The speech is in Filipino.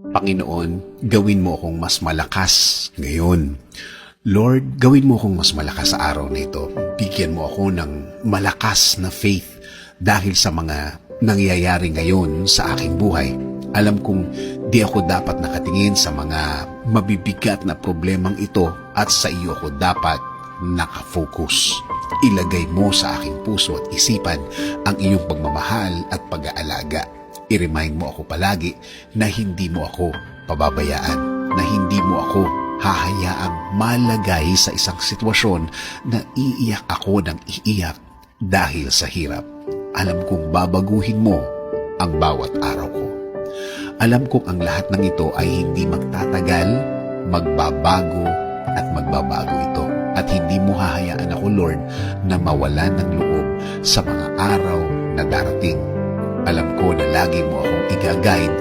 Panginoon, gawin mo akong mas malakas ngayon. Lord, gawin mo akong mas malakas sa araw na ito. Bigyan mo ako ng malakas na faith dahil sa mga nangyayari ngayon sa aking buhay. Alam kong di ako dapat nakatingin sa mga mabibigat na problemang ito at sa iyo ako dapat nakafocus. Ilagay mo sa aking puso at isipan ang iyong pagmamahal at pag-aalaga. I-remind mo ako palagi na hindi mo ako pababayaan, na hindi mo ako hahayaang malagay sa isang sitwasyon na iiyak ako ng iiyak dahil sa hirap. Alam kong babaguhin mo ang bawat araw ko. Alam kong ang lahat ng ito ay hindi magtatagal, magbabago at magbabago ito. At hindi mo hahayaan ako, Lord, na mawalan ng loob sa mga araw na darating. Alam ko na lagi mo akong i-guide